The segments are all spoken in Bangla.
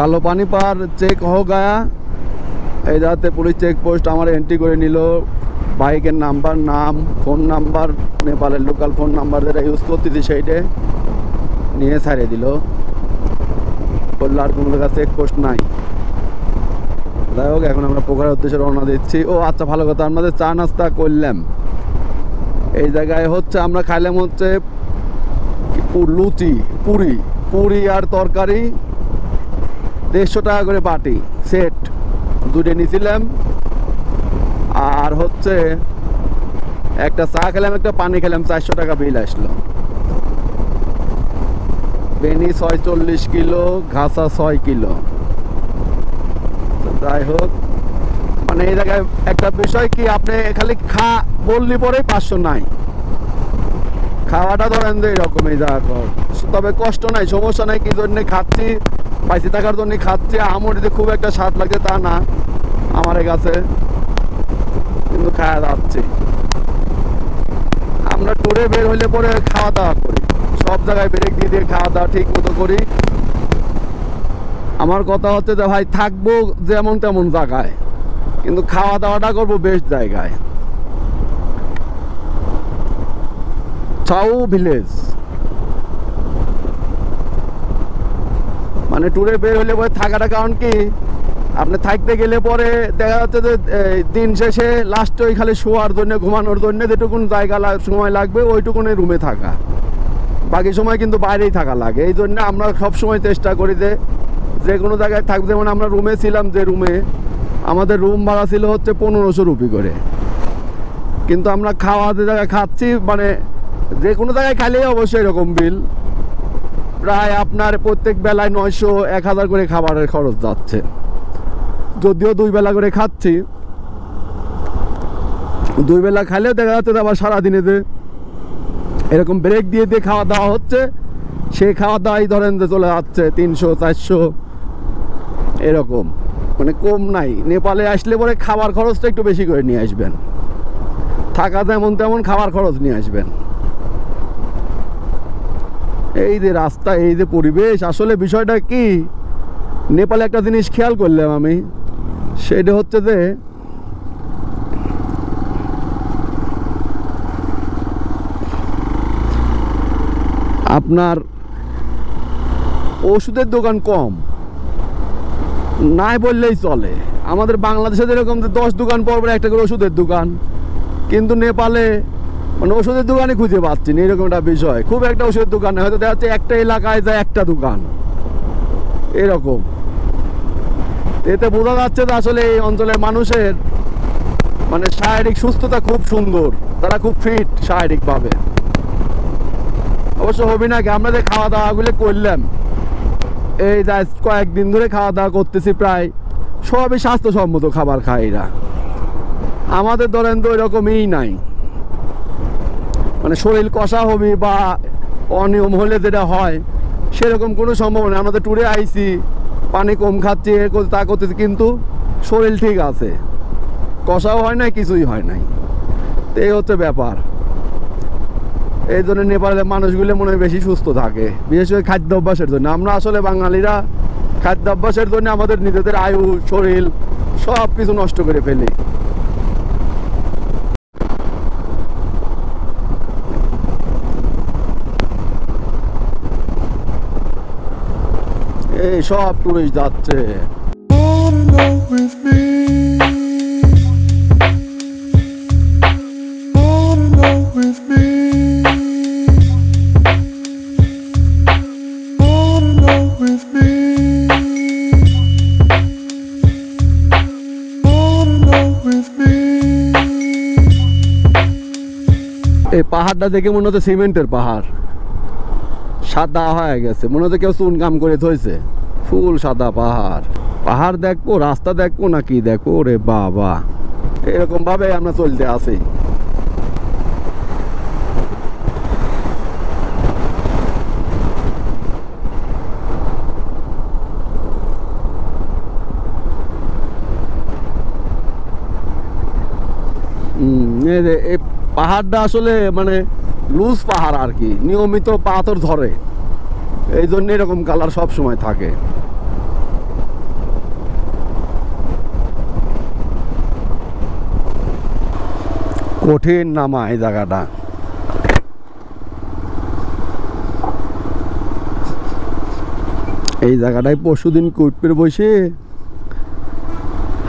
कालो पानी पार चेक हो गया এই যাতে পুলিশ চেকপোস্ট আমার এন্ট্রি করে নিল বাইকের নাম্বার নাম ফোন নাম্বার নেপালের লোকাল ফোন নাম্বার যেটা ইউজ করতেছি সেইটা নিয়ে ছাড়িয়ে দিল বললো আর কোনো জায়গায় চেকপোস্ট নাই যাই হোক এখন আমরা পোখারের উদ্দেশ্যে রওনা দিচ্ছি ও আচ্ছা ভালো কথা আমাদের চা নাস্তা করলাম এই জায়গায় হচ্ছে আমরা খাইলাম হচ্ছে লুচি পুরি পুরি আর তরকারি 150 টাকা করে বাটি সেট দুটো নিয়েছিলাম আর হচ্ছে একটা চা খেলাম একটা পানি খেলাম 400 টাকা বিল আসলো বেনি 46 কিলো ঘাসা 6 কিলো যাই হোক মানে এই জায়গায় একটা বিষয় কি আপনি খালি বললি পরে 500 নাই খাওয়াটা ধরেন যে এরকম এই জায়গা তবে কষ্ট নাই সমস্যা নাই কি জন্য খাচ্ছি পাইসি থাকার জন্য খাচ্ছি আমার যদি খুব একটা স্বাদ লাগে তা না আমার কাছে কিন্তু খাওয়া যাচ্ছে আমরা ট্যুরে বের হইলে পরে খাওয়া দাওয়া করি সব জায়গায় ব্রেক দিয়ে দিয়ে খাওয়া দাওয়া ঠিক মতো করি আমার কথা হচ্ছে যে ভাই থাকবো যেমন তেমন জায়গায় কিন্তু খাওয়া দাওয়াটা করবো বেস্ট জায়গায় ছাউ ভিলেজ মানে ট্যুরে বের হলে পরে থাকাটা কারণ কি আপনি থাকতে গেলে পরে দেখা যাচ্ছে যে দিন শেষে লাস্টে ওই খালি শোয়ার জন্য ঘুমানোর জন্য যেটুকুন জায়গা সময় লাগবে ওইটুকুনি রুমে থাকা বাকি সময় কিন্তু বাইরেই থাকা লাগে এই জন্য আমরা সবসময় চেষ্টা করি যে কোনো জায়গায় থাকবে যেমন আমরা রুমে ছিলাম যে রুমে আমাদের রুম ভাড়া ছিল হচ্ছে 1500 রুপি করে কিন্তু আমরা খাওয়া যে জায়গায় খাচ্ছি মানে যে কোনো জায়গায় খাইলেই অবশ্যই এরকম বিল প্রায় আপনার প্রত্যেক বেলায় 900-1000 করে খাবারের খরচ যাচ্ছে যদিও 2 বেলা করে খাচ্ছি 2 বেলা খাইলেও দেখা যাচ্ছে আবার সারাদিনে যে এরকম ব্রেক দিয়ে দিয়ে খাওয়া দাওয়া হচ্ছে সেই খাওয়া দাওয়াই ধরেন যে চলে যাচ্ছে 300-400 এরকম মানে কম নাই নেপালে আসলে পরে খাবার খরচটা একটু বেশি করে নিয়ে আসবেন থাকা যেমন তেমন খাবার খরচ নিয়ে আসবেন এই যে রাস্তা এই যে পরিবেশ আসলে বিষয়টা কি নেপালে একটা জিনিস খেয়াল করলাম আমি সেটা হচ্ছে যে আপনার ওষুধের দোকান কম নাই বললেই চলে আমাদের বাংলাদেশে যেরকম 10 দোকান পর একটা করে ওষুধের দোকান কিন্তু নেপালে মানে ওষুধের দোকানে খুঁজে পাচ্ছি না এরকম একটা বিষয় খুব একটা ওষুধের দোকান হয়তো দেখা যাচ্ছে একটা এলাকায় যায় একটা দোকান এরকম এতে বোঝা যাচ্ছে যে আসলে এই অঞ্চলের মানুষের মানে শারীরিক সুস্থতা খুব সুন্দর তারা খুব ফিট শারীরিকভাবে অবশ্য হবি নাকি আমরা যে খাওয়া দাওয়াগুলো করলাম এই যা কয়েকদিন ধরে খাওয়া দাওয়া করতেছি প্রায় সবই স্বাস্থ্যসম্মত খাবার খায় এরা আমাদের ধরেন তো এরকমই নাই মানে শরীর কষা হবে বা অনিয়ম হলে যেটা হয় সেরকম কোনো সম্ভাবনা আমাদের ট্যুরে আইছি পানি কম খাচ্ছি তা করতেছি কিন্তু শরীর ঠিক আছে কষাও হয় নাই কিছুই হয় নাই তো এই হচ্ছে ব্যাপার এই জন্য নেপালের মানুষগুলো মনে হয় বেশি সুস্থ থাকে বিশেষ করে খাদ্য অভ্যাসের জন্য আমরা আসলে বাঙালিরা খাদ্য অভ্যাসের জন্য আমাদের নিজেদের আয়ু শরীর সব কিছু নষ্ট করে ফেলি এই সব টুরিস্ট যাচ্ছে এই পাহাড়টা দেখে মনে হচ্ছে সিমেন্টের পাহাড় সাদা হয়ে গেছে মনে হচ্ছে কেউ চুন কাম করে থইছে ফুল সাদা পাহাড় পাহাড় দেখবো রাস্তা দেখবো নাকি দেখো রে বাবা এরকম ভাবে আমরা চলতে আসি এই পাহাড়টা আসলে মানে লুজ পাহাড় আর কি নিয়মিত পাথর ধরে এই জন্য এরকম কালার সব সময় থাকে কঠিন নামা এই জায়গাটা। এই জায়গাটায় পরশুদিন কুটপের বসে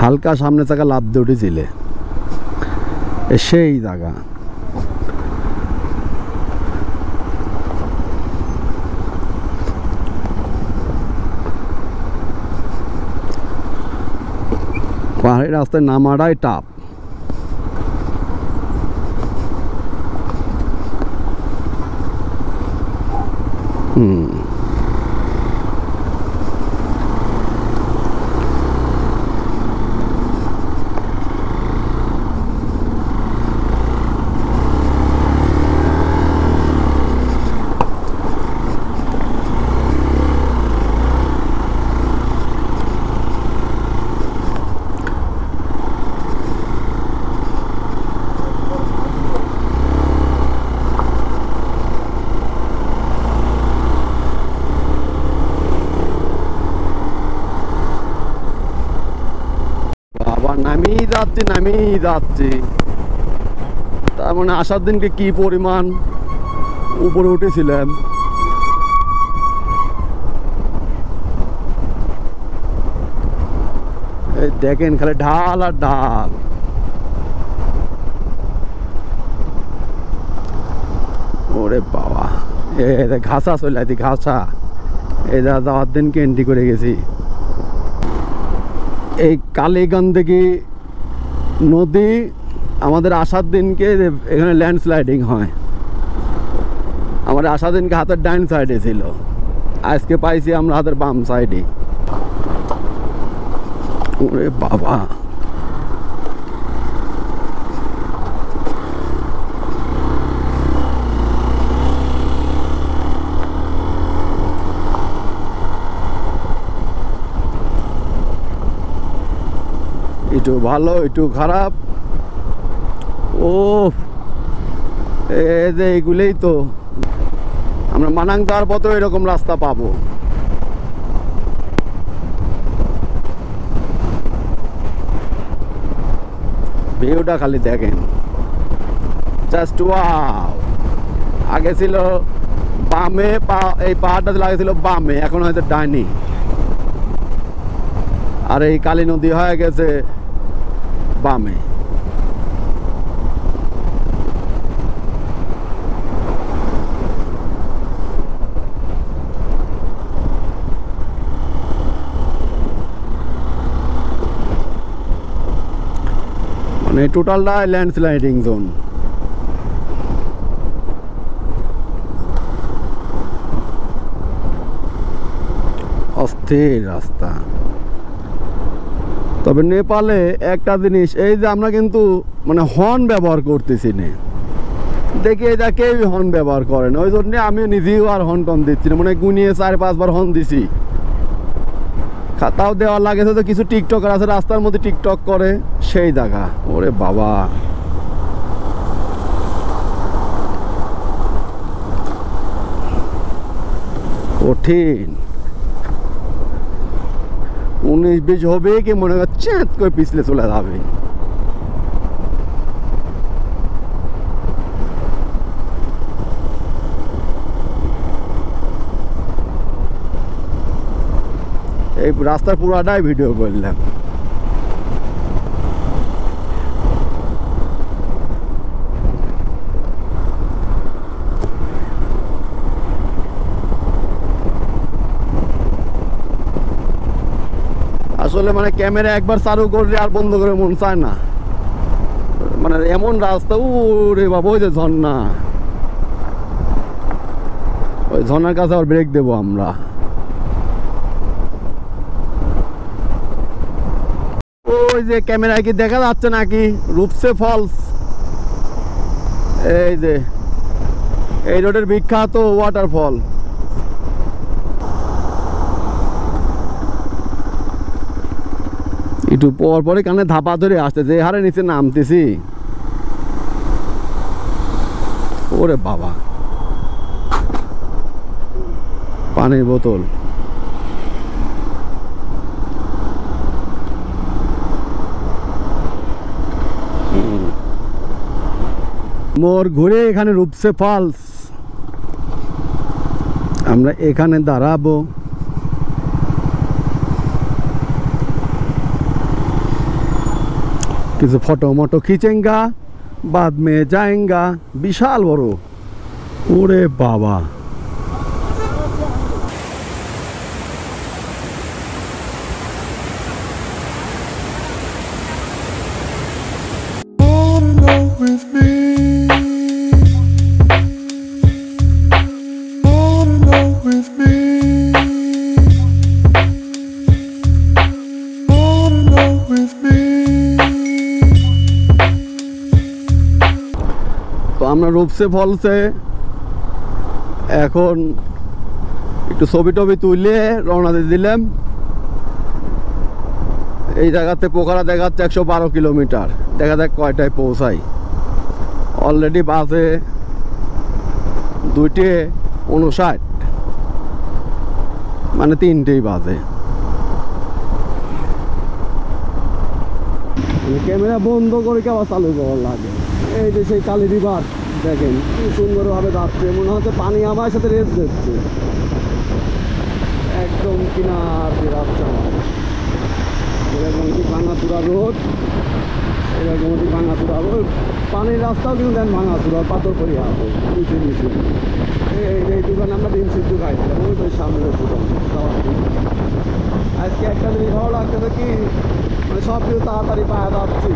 হালকা সামনে চাকা লাভ দিয়ে উঠেছিলে, সেই জায়গা। পাহাড়ি রাস্তায় নামাটাই টাপ। নামিয়ে যাচ্ছি তার মানে আসার দিনকে কি পরিমাণ উপরে উঠেছিলাম। এই দেখেন খালি ঢাল আর ঢাল। ওরে বাবা, ঘাসা চলে আসি, ঘাসা। এই যাওয়ার দিনকে এন্ট্রি করে গেছি। এই কালীগঞ্জ নদী আমাদের আসার দিনকে এখানে ল্যান্ডস্লাইডিং হয়। আমাদের আসার দিনকে হাতের ডাইন সাইডে ছিল, আজকে পাইছি আমরা হাতের বাম সাইডে। ওরে বাবা, একটু ভালো একটু খারাপ। ও এইগুলোই তো আমরা মানাং যাওয়ার পথে এরকম রাস্তা পাবো। ভিউটা খালি দেখেন, জাস্ট ওয়াও। আগে ছিল বামে, এই পাহাড়টা আগে ছিল বামে, এখন হয়তো ডাইনি। আর এই কালী নদী হয়ে গেছে বামে। মানে টোটালটা ল্যান্ডস্লাইডিং জোন। অস্থির রাস্তা। তবে নেপালে একটা জিনিস, এই যে আমরা কিন্তু মানে হর্ন ব্যবহার করতেছি না, দেখি এটা কেউই হর্ন ব্যবহার করে না। ওই জন্যে আমি নিজেও আর হর্ন টন দিচ্ছি না, মানে গুনিয়ে 4-5 বার হর্ন দিছি। খাতাও দেওয়া লাগেছে তো, কিছু টিকটকার আছে রাস্তার মধ্যে টিকটক করে, সেই জায়গা। ওরে বাবা, কঠিন। 19-20 হবে কি মনে হয় চেঁত করে পিছলে চলে যাবে। এই রাস্তার পুরাটাই ভিডিও করলাম। আসলে মানে ক্যামেরা একবার চালু করলে আর বন্ধ করে মন চায় না, মানে এমন রাস্তা। ওরে বাবা, ওই যে ঝর্ণা, ওই ঝর্ণার কাছে আবার ব্রেক দেবো আমরা। ওই যে ক্যামেরায় কি দেখা যাচ্ছে নাকি রূপসে ফলস? এই যে এই রোডের বিখ্যাত ওয়াটারফল। একটু পর পরে কানে ধাপা ধরে আসতে, যে হারে নিচে নামতেছি। ওরে বাবা, পানির বোতল। মোর ঘুরে এখানে রূপসে ফলস, আমরা এখানে দাঁড়াবো। কিছু ফটো মটো খিচেঙ্গা, বাদ মে যায়েঙ্গা। বিশাল বড়, ওরে বাবা। তো আমরা রূপসে ফলসে এখন একটু ছবি টবি তুলে রওনা দিয়ে দিলাম। এই জায়গাতে পোখরা দেখাচ্ছে 112 কিলোমিটার। দেখা যাক কয়টায় পৌঁছাই। অলরেডি বাসে 2:59, মানে 3টেই বাজে। ক্যামেরা বন্ধ করে কি আবার চালু করার লাগে। এই যে সেই কালী রিভার দেখেন কি সুন্দরভাবে যাচ্ছে, মনে হচ্ছে পানি আমার সাথে রেস দিচ্ছে। একদম কিনার দিয়ে যাচ্ছে আমার। এরকম কি ভাঙাচুরা রোড, এরকম কি ভাঙাচুরা রোড। পানির রাস্তাও কিন্তু দেন ভাঙাচুরা, পাথর করে আছে নিচে নিচে। এই দোকানে আমরা ডিম সিদ্ধ খাইছিলাম, ওই তো সামনের দোকান। আজকে একটা জিনিস ভালো লাগতেছে কি, মানে সব কিছু তাড়াতাড়ি পাওয়া যাচ্ছে।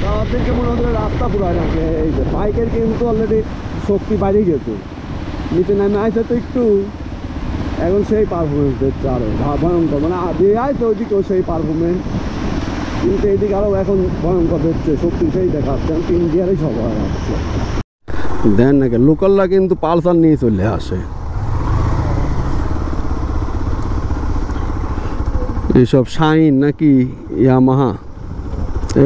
তার থেকে মনে হচ্ছে রাস্তা পুরাই আছে। এই যে বাইকের কিন্তু অলরেডি শক্তি বাড়িয়ে গেছে, নিচে নামে আসে তো একটু, এখন সেই পারফরমেন্স দিচ্ছে আরো ভয়ঙ্কর। মানে দিয়ে আসছে ওইদিকেও সেই পারফরমেন্স, কিন্তু এইদিকে আরো এখন ভয়ঙ্কর দিচ্ছে, শক্তি সেই দেখাচ্ছে। 3 গিয়ারেই সব হয়ে যাচ্ছে। দেন নাকি লোকালরা কিন্তু পালসার নিয়ে চলে আসে। এইসব শাইন নাকি ইয়ামাহা,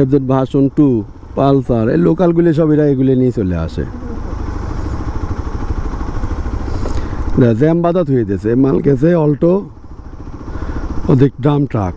FZ ভার্সন 2, পালসার, এই লোকালগুলি সব এরা এগুলি নিয়ে চলে আসে। জ্যাম বাধা হয়ে গেছে, মাল গেছে অল্টো, অধিক ড্রাম ট্রাক।